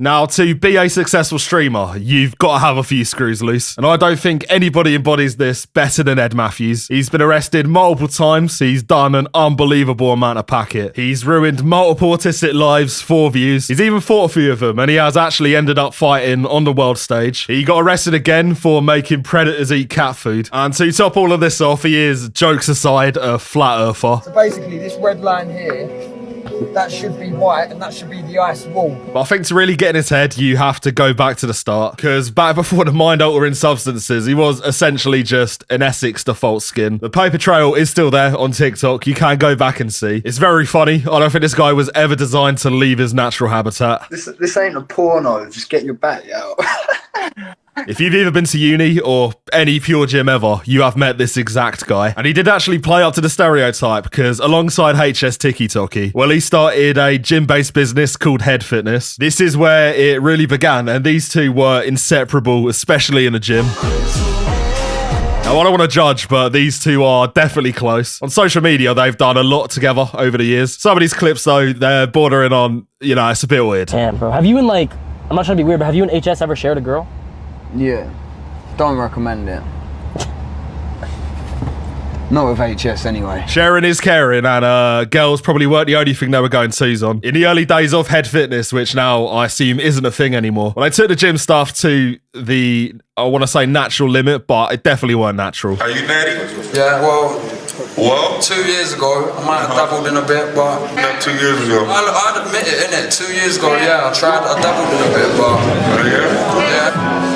Now, to be a successful streamer, you've got to have a few screws loose. And I don't think anybody embodies this better than Ed Matthews. He's been arrested multiple times. He's done an unbelievable amount of packet. He's ruined multiple autistic lives for views. He's even fought a few of them, and he has actually ended up fighting on the world stage. He got arrested again for making predators eat cat food. And to top all of this off, he is, jokes aside, a flat earther. So basically, this red line here, that should be white and that should be the ice wall. But I think to really get in his head, you have to go back to the start. Because back before the mind-altering substances, he was essentially just an Essex default skin. The paper trail is still there on TikTok. You can go back and see. It's very funny. I don't think this guy was ever designed to leave his natural habitat. This ain't a porno. Just get your back out. If you've either been to uni or any pure gym ever, you have met this exact guy. And he did actually play up to the stereotype because alongside HS Tiki Toki, well, he started a gym-based business called Head Fitness. This is where it really began, and these two were inseparable, especially in the gym. Now, I don't want to judge, but these two are definitely close. On social media, they've done a lot together over the years. Some of these clips, though, they're bordering on, you know, it's a bit weird. Damn, bro. Have you and I'm not trying to be weird, but have you and HS ever shared a girl? Yeah. Don't recommend it. Not with HS anyway. Sharing is caring, and girls probably weren't the only thing they were going twos on. In the early days of Head Fitness, which now I assume isn't a thing anymore, when I took the gym stuff to the, I want to say natural limit, but it definitely weren't natural. Are you natty? Yeah, well, 2 years ago, I might have dabbled in a bit, but... Not 2 years ago. I'd admit it, innit? 2 years ago, yeah, I dabbled in a bit, but... Oh, yeah? Yeah.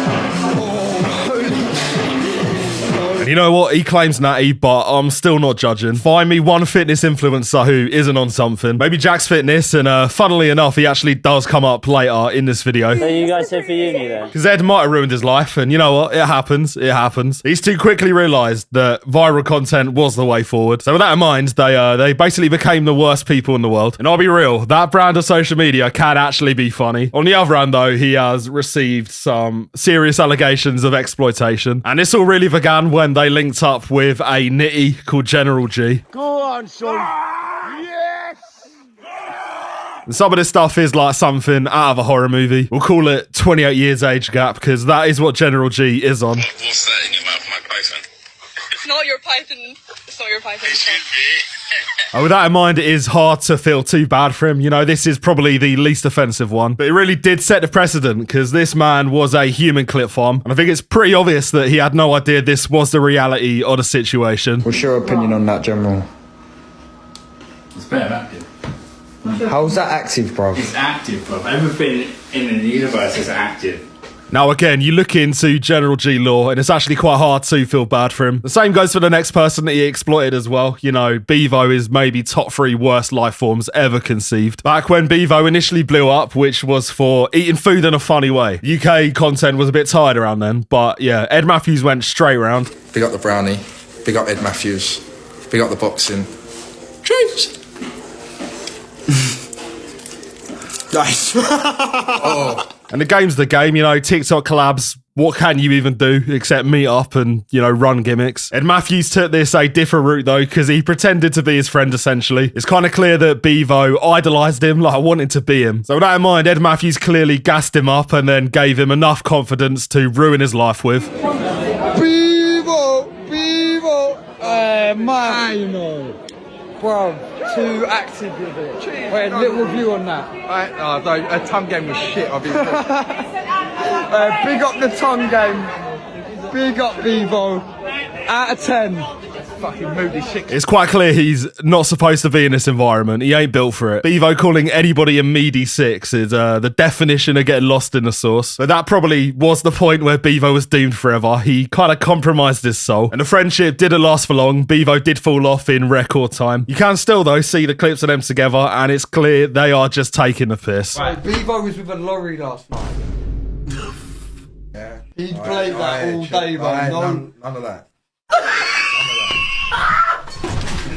And you know what? He claims natty, but I'm still not judging. Find me one fitness influencer who isn't on something. Maybe Jack's Fitness, and funnily enough, he actually does come up later in this video. So you guys here for uni then? Because Ed might have ruined his life, and you know what? It happens. It happens. These two quickly realised that viral content was the way forward. So with that in mind, they basically became the worst people in the world. And I'll be real, that brand of social media can actually be funny. On the other hand, though, he has received some serious allegations of exploitation. And this all really began when they linked up with a nitty called General G. Go on, son. Yes! And some of this stuff is like something out of a horror movie. We'll call it 28 years age gap, because that is what General G is on. What's that in your mouth, Mike Python? It's not your python. It's not your python. It should be. With that in mind, it is hard to feel too bad for him. You know, this is probably the least offensive one. But it really did set the precedent, because this man was a human clip farm. And I think it's pretty obvious that he had no idea this was the reality of the situation. What's your opinion on that, General? It's better active. How's that active, bro? It's active, bro. Everything in the universe is active. Now, again, you look into General G law, and it's actually quite hard to feel bad for him. The same goes for the next person that he exploited as well. You know, Beavo is maybe top 3 worst life forms ever conceived. Back when Beavo initially blew up, which was for eating food in a funny way. UK content was a bit tired around then, but yeah, Ed Matthews went straight round. Big up the brownie, big up Ed Matthews, big up the boxing. Cheers! Nice. Oh. And the game's the game, you know, TikTok collabs. What can you even do except meet up and, you know, run gimmicks? Ed Matthews took this a different route, though, because he pretended to be his friend, essentially. It's kind of clear that Beavo idolised him, like wanted to be him. So with that in mind, Ed Matthews clearly gassed him up and then gave him enough confidence to ruin his life with. Beavo! Man, you know. Bro, too active with it. Wait, a little review on that. A tongue game was shit, I'll be honest. Big up the tongue game. Big up Beavo. Out of 10. Fucking moody shit. It's quite clear he's not supposed to be in this environment. He ain't built for it. Beavo calling anybody a meaty 6 is the definition of getting lost in the sauce. But that probably was the point where Beavo was doomed forever. He kind of compromised his soul. And the friendship didn't last for long. Beavo did fall off in record time. You can still, though, see the clips of them together, and it's clear they are just taking the piss. Right, Beavo was with a lorry last night. Yeah. He played that all day, bro. None of that.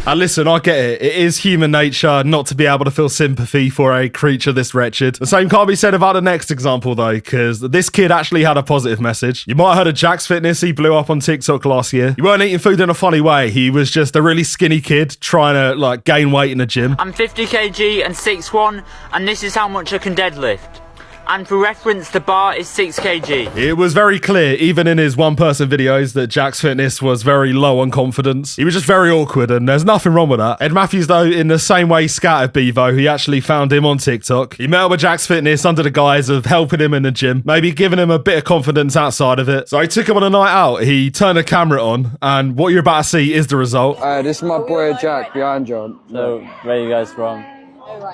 And listen, I get it. It is human nature not to be able to feel sympathy for a creature this wretched. The same can't be said about the next example, though, because this kid actually had a positive message. You might have heard of Jack's Fitness. He blew up on TikTok last year. He weren't eating food in a funny way. He was just a really skinny kid trying to, like, gain weight in the gym. I'm 50 kg and 6'1", and this is how much I can deadlift. And for reference, the bar is 6 kg. It was very clear, even in his one-person videos, that Jack's fitness was very low on confidence. He was just very awkward, and there's nothing wrong with that. Ed Matthews, though, in the same way he scattered Beavo, he actually found him on TikTok. He met up with Jack's fitness under the guise of helping him in the gym, maybe giving him a bit of confidence outside of it. So he took him on a night out. He turned the camera on, and what you're about to see is the result. This is my boy Jack behind you. So, where are you guys from?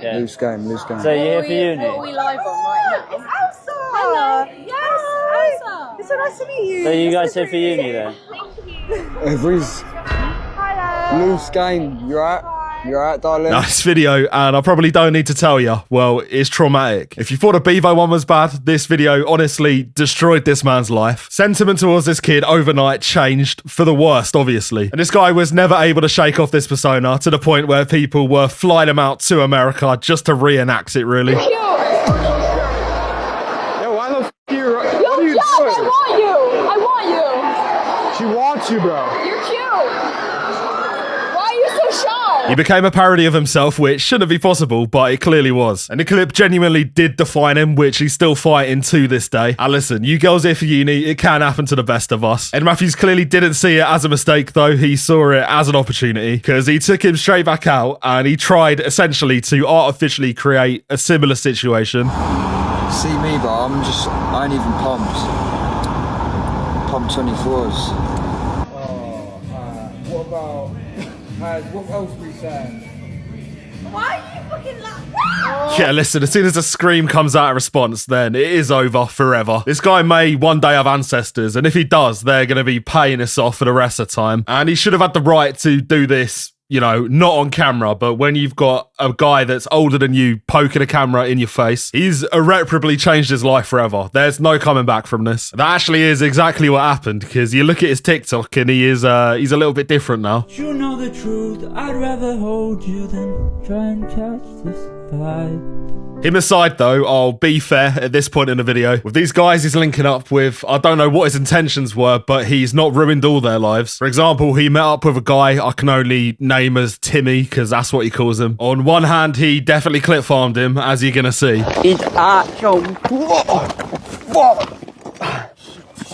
Yeah. Loose game. So you're here for uni? What are we live on right now? Elsa! Hello! Yes, Elsa! It's so nice to meet you. So you guys here for uni then? Reese. Hello! Loose game. You alright? You alright, darling? Nice video, and I probably don't need to tell you, well, it's traumatic. If you thought the Beavo one was bad, this video honestly destroyed this man's life. Sentiment towards this kid overnight changed for the worst, obviously. And this guy was never able to shake off this persona to the point where people were flying him out to America just to reenact it, really. Yo, why the f*** you? Yo, Jack, I want you! I want you! She wants you, bro. You're cute! Why are you so shy? He became a parody of himself, which shouldn't be possible, but it clearly was. And the clip genuinely did define him, which he's still fighting to this day. And listen, you girls here for uni, it can happen to the best of us. Ed Matthews clearly didn't see it as a mistake, though. He saw it as an opportunity, because he took him straight back out, and he tried, essentially, to artificially create a similar situation. See me, bro, I ain't even pumped. Pump 24s. What about... what else we saying? Why are you fucking like... Yeah, listen, as soon as a scream comes out in response, then it is over forever. This guy may one day have ancestors, and if he does, they're going to be paying us off for the rest of the time. And he should have had the right to do this, you know, not on camera, but when you've got a guy that's older than you poking a camera in your face, he's irreparably changed his life forever. There's no coming back from this. That actually is exactly what happened, because you look at his TikTok and he's a little bit different now. You know the truth, I'd rather hold you than try and catch this vibe. Him aside, though, I'll be fair at this point in the video. With these guys he's linking up with, I don't know what his intentions were, but he's not ruined all their lives. For example, he met up with a guy I can only name as Timmy, because that's what he calls him. On one hand, he definitely clip farmed him, as you're gonna see. It's actual.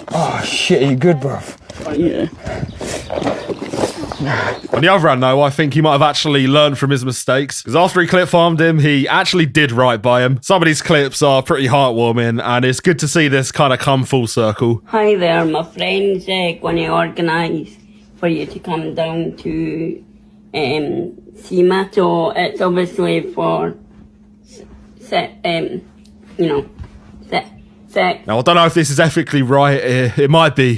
Oh shit, are you good, bruv? Yeah. On the other hand, though, I think he might have actually learned from his mistakes, because after he clip farmed him, he actually did right by him. Some of these clips are pretty heartwarming, and it's good to see this kind of come full circle. Hi there, my friends going to organise for you to come down to see me. So it's obviously for Now, I don't know if this is ethically right. It might be.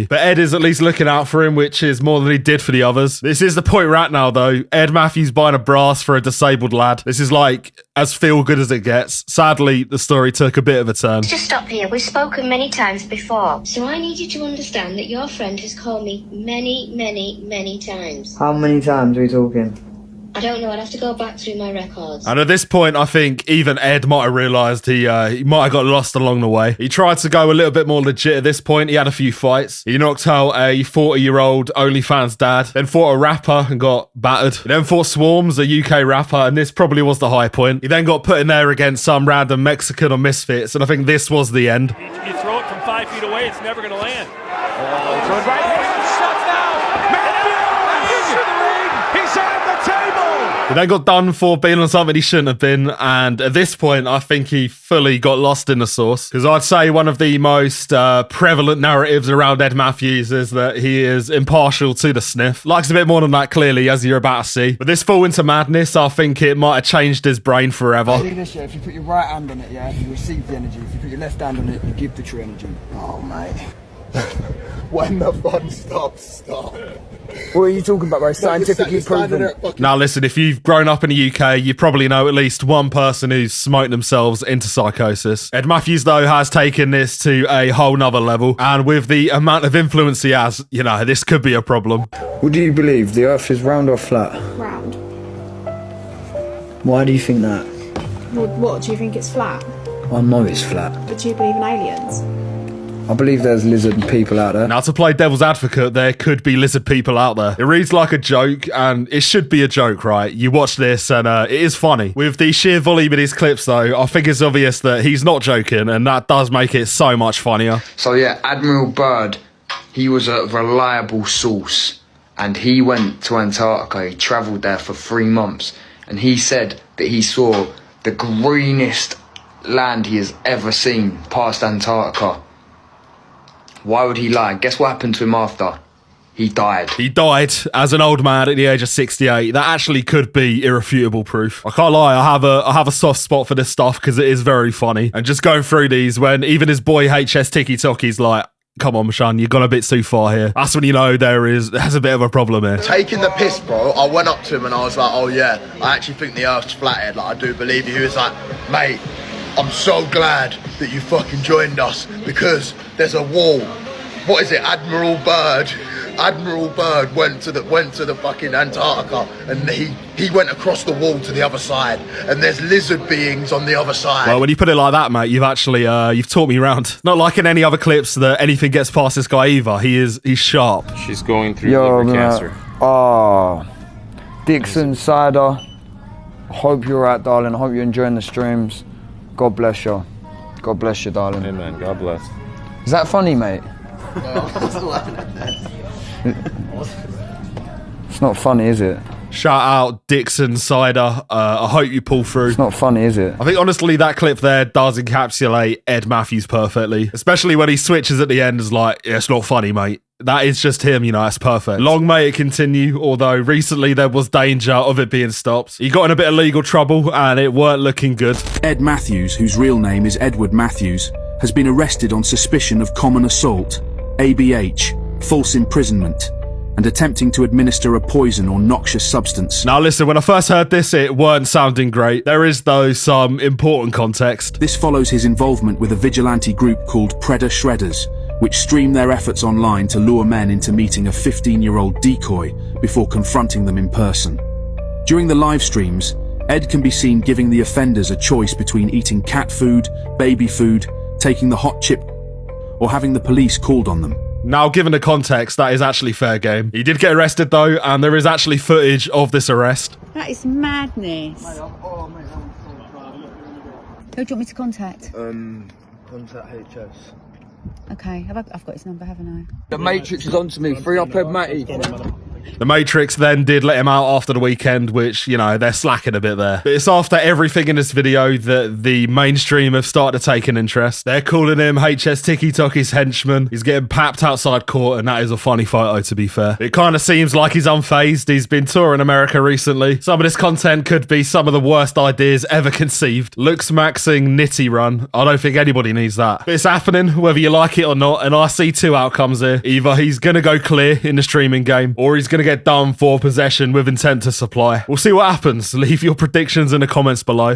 But Ed is at least looking out for him, which is more than he did for the others. This is the point we're at now, though. Ed Matthews buying a brass for a disabled lad. This is like as feel good as it gets. Sadly, the story took a bit of a turn. Just stop here. We've spoken many times before. So I need you to understand that your friend has called me many, many, many times. How many times are we talking? I don't know. I'd have to go back through my records. And at this point, I think even Ed might have realised he might have got lost along the way. He tried to go a little bit more legit at this point. He had a few fights. He knocked out a 40-year-old OnlyFans dad, then fought a rapper and got battered. He then fought Swarms, a UK rapper, and this probably was the high point. He then got put in there against some random Mexican or Misfits, and I think this was the end. You throw it from 5 feet away, it's never going to land. Throw it right hand, shut down. Matthews to the ring. He's on the table. He then got done for being on something he shouldn't have been, and at this point, I think he fully got lost in the sauce. Because I'd say one of the most prevalent narratives around Ed Matthews is that he is impartial to the sniff. Likes a bit more than that, clearly, as you're about to see. But this fall into madness, I think it might have changed his brain forever. See this, yeah? If you put your right hand on it, yeah, you receive the energy. If you put your left hand on it, you give the true energy. Oh, mate. When the fun stops, stop. What are you talking about, bro? Scientifically proven. Now listen, if you've grown up in the UK, you probably know at least one person who's smoked themselves into psychosis. Ed Matthews, though, has taken this to a whole nother level, and with the amount of influence he has, you know, this could be a problem. What do you believe? The earth is round or flat? Round. Why do you think that? What, do you think it's flat? I know it's flat. But do you believe in aliens? I believe there's lizard people out there. Now, to play devil's advocate, there could be lizard people out there. It reads like a joke, and it should be a joke, right? You watch this, and it is funny. With the sheer volume of these clips, though, I think it's obvious that he's not joking, and that does make it so much funnier. So yeah, Admiral Byrd, he was a reliable source, and he went to Antarctica. He travelled there for 3 months, and he said that he saw the greenest land he has ever seen past Antarctica. Why would he lie? Guess what happened to him after? He died. He died as an old man at the age of 68. That actually could be irrefutable proof. I can't lie, I have a soft spot for this stuff because it is very funny. And just going through these, when even his boy HS Tiki Toki's like, come on, Mashan, you've gone a bit too far here. That's when you know there's a bit of a problem here. Taking the piss, bro, I went up to him and I was like, oh yeah, I actually think the earth's flathead. Like, I do believe you. He was like, mate, I'm so glad that you fucking joined us because there's a wall. What is it? Admiral Byrd went to the fucking Antarctica and he went across the wall to the other side and there's lizard beings on the other side. Well, when you put it like that, mate, you've actually you've taught me round. Not like in any other clips that anything gets past this guy either. He's sharp. She's going through liver cancer. Oh, Dixon Cider. Hope you're right, darling. Hope you're enjoying the streams. God bless you. God bless you, darling. Amen. God bless. Is that funny, mate? It's not funny, is it? Shout out Dixon Cider. I hope you pull through. It's not funny, is it? I think honestly that clip there does encapsulate Ed Matthews perfectly, especially when he switches at the end as like, yeah, it's not funny, mate. That is just him, you know, that's perfect. Long may it continue, although recently there was danger of it being stopped. He got in a bit of legal trouble and it weren't looking good. Ed Matthews, whose real name is Edward Matthews, has been arrested on suspicion of common assault, ABH, false imprisonment, and attempting to administer a poison or noxious substance. Now listen, when I first heard this, it weren't sounding great. There is, though, some important context. This follows his involvement with a vigilante group called Predator Shredders, which stream their efforts online to lure men into meeting a 15-year-old decoy before confronting them in person. During the live streams, Ed can be seen giving the offenders a choice between eating cat food, baby food, taking the hot chip, or having the police called on them. Now, given the context, that is actually fair game. He did get arrested, though, and there is actually footage of this arrest. That is madness. Who do you want me to contact? Contact HS. Okay, I've got his number, haven't I? The Matrix is on to me. Free up Ed Matty. The Matrix then did let him out after the weekend, which, you know, they're slacking a bit there. But it's after everything in this video that the mainstream have started to take an interest. They're calling him HS Tiki Toki's henchman. He's getting papped outside court, and that is a funny photo, to be fair. It kind of seems like he's unfazed. He's been touring America recently. Some of this content could be some of the worst ideas ever conceived. Looks maxing Nitty Run. I don't think anybody needs that. But it's happening, whether you like it or not, and I see two outcomes here. Either he's going to go clear in the streaming game, or he's going to get done for possession with intent to supply. We'll see what happens. Leave your predictions in the comments below.